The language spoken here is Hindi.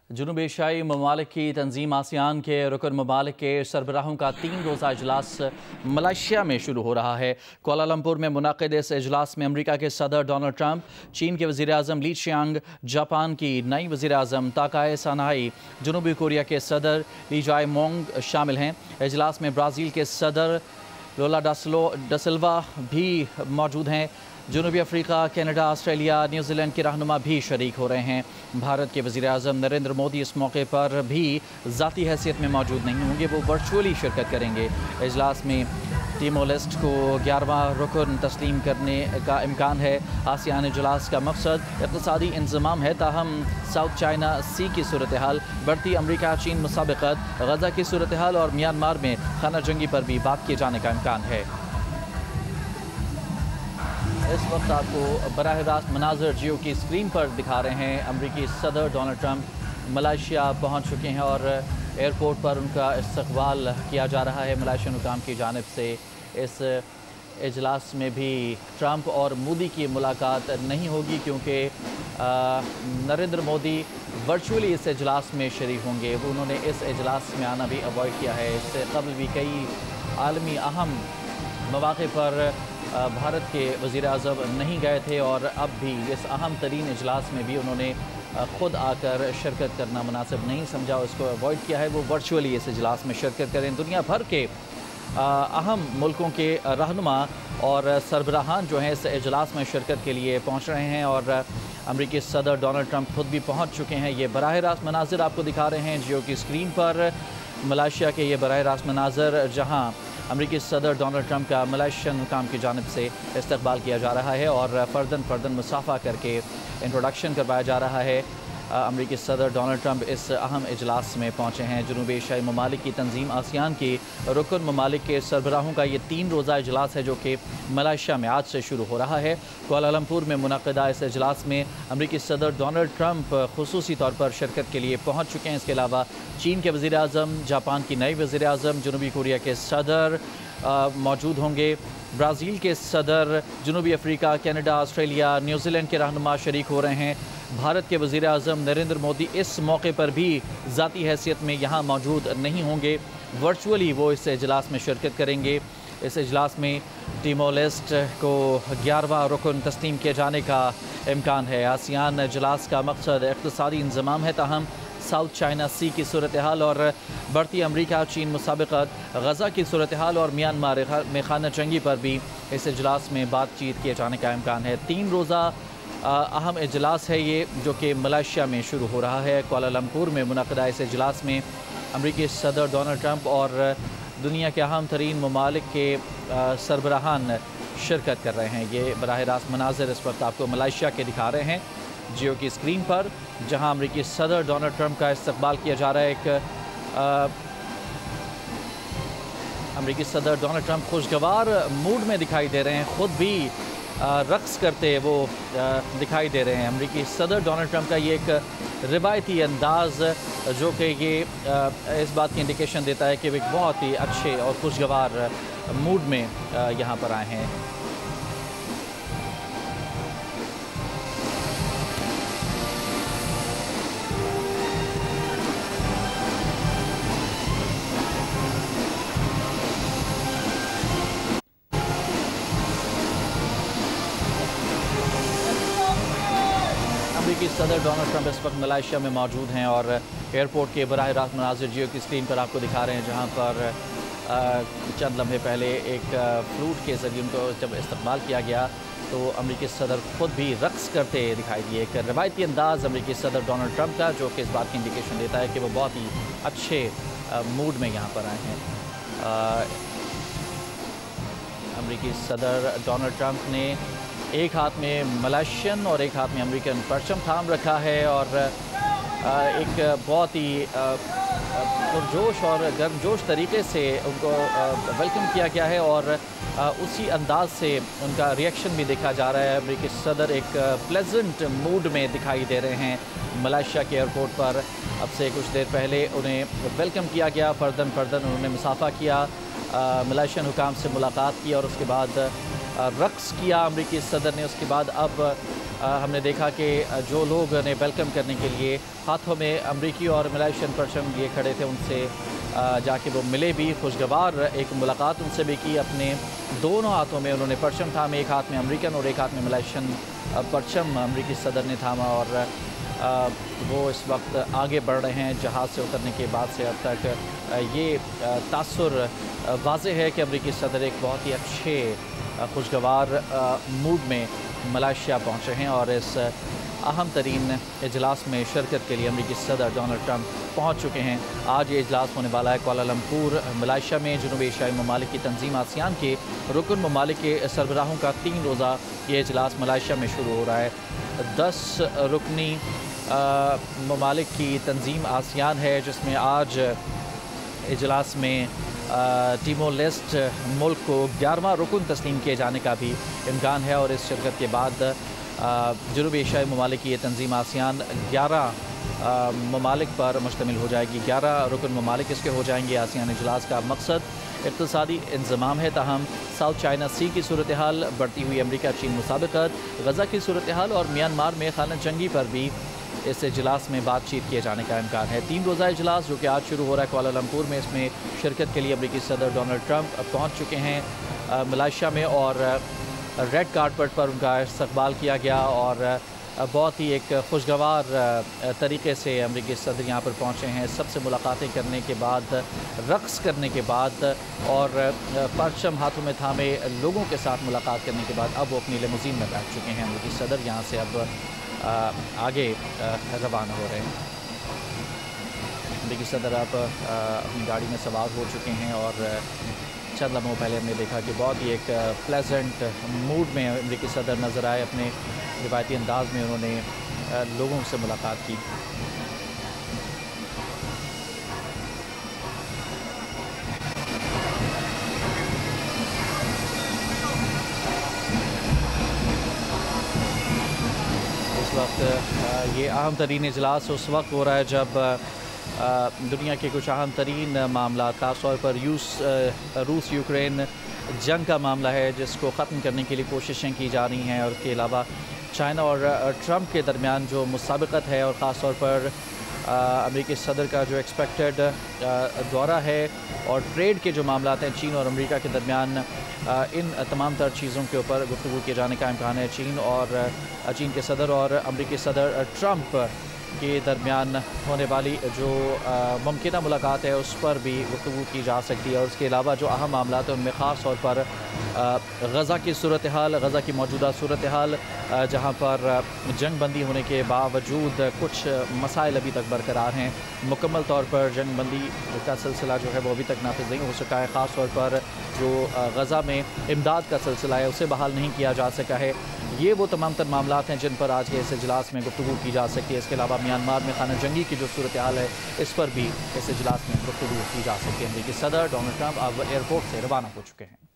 जुनूबी एशियाई ममालिक की तंजीम आसियान के रुकन ममालिक के सरबराहों का 3 रोज़ा इजलास मलेशिया में शुरू हो रहा है। कोलालमपुर में मुनक़िद इस इजलास में अमरीका के सदर डोनाल्ड ट्रंप, चीन के वज़ीर आज़म ली चियांग, जापान की नई वज़ीर आज़म ताकाए सानाई, जनूबी कोरिया के सदर ली जाए मोंग शामिल हैं। इजलास में ब्राज़ील के सदर लोला डा सिल्वा भी मौजूद हैं। जनूबी अफ्रीका, कनाडा, ऑस्ट्रेलिया, न्यूजीलैंड के रहनुमा भी शरीक हो रहे हैं। भारत के वज़ीर आज़म नरेंद्र मोदी इस मौके पर भी ज़ाती हैसियत में मौजूद नहीं होंगे, वो वर्चुअली शिरकत करेंगे। इजलास में टिमोर लेस्टे को 11वां रुकन तस्लीम करने का इम्कान है। आसियान इजलास का मकसद इक़्तिसादी इंज़माम है, ताहम साउथ चाइना सी की सूरत हाल, बढ़ती अमरीका चीन मुसाबिक़त, गज़ा की सूरत हाल और म्यांमार में खाना जंगी पर भी बात किए जाने का इम्कान है। इस वक्त आपको बराह रास्त मनाज़र जियो की स्क्रीन पर दिखा रहे हैं। अमरीकी सदर डोनाल्ड ट्रंप मलेशिया पहुंच चुके हैं और एयरपोर्ट पर उनका इस्तकबाल किया जा रहा है मलेशियन हुकाम की जानिब से। इस इजलास में भी ट्रंप और मोदी की मुलाकात नहीं होगी, क्योंकि नरेंद्र मोदी वर्चुअली इस इजलास में शरीक होंगे। उन्होंने इस इजलास में आना भी अवॉइड किया है। इससे कबल भी कई आलमी अहम मौक़े पर भारत के वज़ीर आज़म नहीं गए थे और अब भी इस अहम तरीन इजलास में भी उन्होंने ख़ुद आकर शिरकत करना मुनासिब नहीं समझा, उसको अवॉइड किया है। वो वर्चुअली इस इजलास में शिरकत करें। दुनिया भर के अहम मुल्कों के रहनुमा और सरबराहान जो हैं इस इजलास में शिरकत के लिए पहुँच रहे हैं और अमरीकी सदर डोनाल्ड ट्रंप खुद भी पहुँच चुके हैं। ये बराह रास्त मनाज़िर आपको दिखा रहे हैं जियो की स्क्रीन पर। मलेशिया के ये बराह रास्त मनाज़र जहाँ अमरीकी सदर डोनाल्ड ट्रंप का मलेशियन हुकाम की जानिब से इस्तकबाल किया जा रहा है और फ़र्दन मुसाफ़ा करके इंट्रोडक्शन करवाया जा रहा है। अमरीकी सदर डोनाल्ड ट्रंप इस अहम इजलास में पहुँचे हैं। जनूबी एशियाई ममालिक की तंजीम आसियान की रुकन ममालिक के सरबराहों का ये 3 रोज़ा इजलास है, जो कि मलेशिया में आज से शुरू हो रहा है। कोलालमपुर में मुनक़िदा इस इजलास में अमरीकी सदर डोनाल्ड ट्रंप खुसूसी तौर पर शिरकत के लिए पहुँच चुके हैं। इसके अलावा चीन के वज़ीर आज़म, जापान की नई वज़ीर आज़म, जनूबी कोरिया के सदर मौजूद होंगे। ब्राज़ील के सदर, जनूबी अफ्रीका, कनाडा, ऑस्ट्रेलिया, न्यूजीलैंड के रहनुमा शरीक हो रहे हैं। भारत के वज़ीर आज़म नरेंद्र मोदी इस मौके पर भी ज़ाती हैसियत में यहाँ मौजूद नहीं होंगे, वर्चुअली वो इस इजलास में शिरकत करेंगे। इस इजलास में टिमोर लेस्टे को 11वां रुकन तस्लीम किए जाने का इम्कान है। आसियान इजलास का मकसद इक़्तिसादी इंज़माम है, ताहम साउथ चाइना सी की सूरत हाल और बढ़ती अमरीका चीन मुसाबिक़त, गज़ा की सूरत हाल और म्यांमार में खाना जंगी पर भी इस इजलास में बातचीत किए जाने का इम्कान है। 3 रोज़ा अहम इजलास है ये, जो कि मलेशिया में शुरू हो रहा है। कोलालमपुर में मुनक़िदा इस इजलास में अमरीकी सदर डोनाल्ड ट्रंप और दुनिया के अहम तरीन ममालिक के सरबराहान शिरकत कर रहे हैं। ये बराह रास्त मनाज़र इस वक्त आपको मलेशिया के दिखा रहे हैं जियो की स्क्रीन पर, जहां अमरीकी सदर डोनाल्ड ट्रंप का इस्तकबाल किया जा रहा है। एक अमरीकी सदर डोनाल्ड ट्रंप खुशगवार मूड में दिखाई दे रहे हैं, ख़ुद भी रक़्स करते वो दिखाई दे रहे हैं। अमरीकी सदर डोनाल्ड ट्रंप का ये एक रिवायती अंदाज़, जो कि ये इस बात की इंडिकेशन देता है कि वे एक बहुत ही अच्छे और खुशगवार मूड में यहाँ पर आए हैं। अमरीकी सदर डोनाल्ड ट्रंप इस वक्त मलेशिया में मौजूद हैं और एयरपोर्ट के बराह रास्त मनाज़िर जियो की स्क्रीन पर आपको दिखा रहे हैं, जहां पर चंद लम्हे पहले एक फ्लूट के ज़रिए उनको जब इस्तकबाल किया गया तो अमरीकी सदर ख़ुद भी रक़्स करते दिखाई दिए। एक रवायती अंदाज़ अमरीकी सदर डोनाल्ड ट्रंप का, जो कि इस बात की इंडिकेशन देता है कि वो बहुत ही अच्छे मूड में यहाँ पर आए हैं। अमरीकी सदर डोनाल्ड ट्रंप ने एक हाथ में मलेशियन और एक हाथ में अमेरिकन परचम थाम रखा है और एक बहुत ही पुरजोश और गर्मजोश तरीके से उनको वेलकम किया गया है और उसी अंदाज से उनका रिएक्शन भी देखा जा रहा है। अमेरिकी सदर एक प्लेजेंट मूड में दिखाई दे रहे हैं। मलेशिया के एयरपोर्ट पर अब से कुछ देर पहले उन्हें वेलकम किया गया, फ़र्दन उन्होंने मुसाफ़ा किया, मलेशियन हुकाम से मुलाकात की और उसके बाद रक़्स किया अमरीकी सदर ने। उसके बाद अब हमने देखा कि जो लोग ने वेलकम करने के लिए हाथों में अमरीकी और मलेशियन परचम लिए खड़े थे, उनसे जाके वो मिले भी, खुशगवार एक मुलाकात उनसे भी की। अपने दोनों हाथों में उन्होंने परचम थामे, एक हाथ में अमेरिकन और एक हाथ में मलेशियन परचम अमरीकी सदर ने थामा। और वो इस वक्त आगे बढ़ रहे हैं। जहाज़ से उतरने के बाद से अब तक ये तासुर वाज़े है कि अमरीकी सदर एक बहुत ही अच्छे खुशगवार मूड में मलेशिया पहुँचे हैं और इस अहम तरीन इजलास में शिरकत के लिए अमरीकी सदर डोनाल्ड ट्रंप पहुँच चुके हैं। आज ये इजलास होने वाला है कुआलालंपुर मलेशिया में। जनूबी एशियाई ममालिक की तंजीम आसियान के रुकन ममालिक के सरबराहों का 3 रोज़ा ये इजलास मलेशिया में शुरू हो रहा है। 10 रुकनी ममालिक की तंजीम आसियान है, जिसमें आज इजलास में टीमोर लेस्ट मुल्क को 11वां रुकन तस्लीम किए जाने का भी इम्कान है। और इस शिरकत के बाद जनूबी एशियाई ममालिक की ये तंजीम आसियान 11 ममालिक पर मुश्तमिल हो जाएगी। 11 रुकन ममालिक इसके हो जाएंगे। आसियान इजलास का मकसद इक़्तिसादी इंज़माम है, ताहम साउथ चाइना सी की सूरत हाल, बढ़ती हुई अमरीका चीन मुसाबिकत, गज़ा की सूरत हाल और म्यांमार में खाना जंगी पर भी इस इजलास में बातचीत किए जाने का इम्कान है। 3 रोज़ा इजलास जो कि आज शुरू हो रहा है कुआलालंपुर में, इसमें शिरकत के लिए अमरीकी सदर डोनाल्ड ट्रंप पहुँच चुके हैं मलेशिया में और रेड कार्पेट पर उनका इस्तकबाल किया गया। और बहुत ही एक खुशगवार तरीके से अमरीकी सदर यहाँ पर पहुँचे हैं। सबसे मुलाकातें करने के बाद, रक़्स करने के बाद और परचम हाथों में थामे लोगों के साथ मुलाकात करने के बाद अब वो अपनी लिमोज़ीन में बैठ चुके हैं। अमरीकी सदर यहाँ से अब आगे रवाना हो रहे हैं। अमरीकी सदर अब अपनी गाड़ी में सवार हो चुके हैं और चंद लम्हों पहले हमने देखा कि बहुत ही एक प्लेजेंट मूड में अमरीकी सदर नज़र आए। अपने रिवायती अंदाज में उन्होंने लोगों से मुलाकात की। इस वक्त ये अहम तरीन इजलास उस वक्त हो रहा है जब दुनिया के कुछ अहम तरीन मामला, ख़ास तौर पर रूस यूक्रेन जंग का मामला है, जिसको ख़त्म करने के लिए कोशिशें की जा रही हैं। और उसके अलावा चाइना और ट्रंप के दरमियान जो मुसाबिकत है और ख़ास तौर पर अमरीकी सदर का जो एक्सपेक्टेड दौरा है और ट्रेड के जो मामला हैं चीन और अमेरिका के दरमियान, इन तमाम तर चीज़ों के ऊपर गुफ्तगू किए जाने का इम्कान है। चीन के सदर और अमरीकी सदर ट्रंप के दरमियान होने वाली जो मुमकिन मुलाकात है उस पर भी गुफ्तगू की जा सकती है। और उसके अलावा जो अहम मामला है उनमें ख़ास तौर पर गज़ा की सूरत हाल, गज़ा की मौजूदा सूरत हाल, जहाँ पर जंग बंदी होने के बावजूद कुछ मसाइल अभी तक बरकरार हैं। मुकम्मल तौर पर जंग बंदी का सिलसिला जो है वो अभी तक नाफिज नहीं हो सका है। ख़ास तौर पर जो गज़ा में इमदाद का सिलसिला है उसे बहाल नहीं किया जा सका है। ये वो तमाम तर मामला हैं जिन पर आज के इस इजलास में गुफ्तगू की जा सकती है। इसके अलावा म्यांमार में खाना जंगी की जो सूरत हाल है इस पर भी इस इजलास में गुफ्तगू की जा सकती है। अमरीकी सदर डोनाल्ड ट्रंप अब एयरपोर्ट से रवाना हो चुके हैं।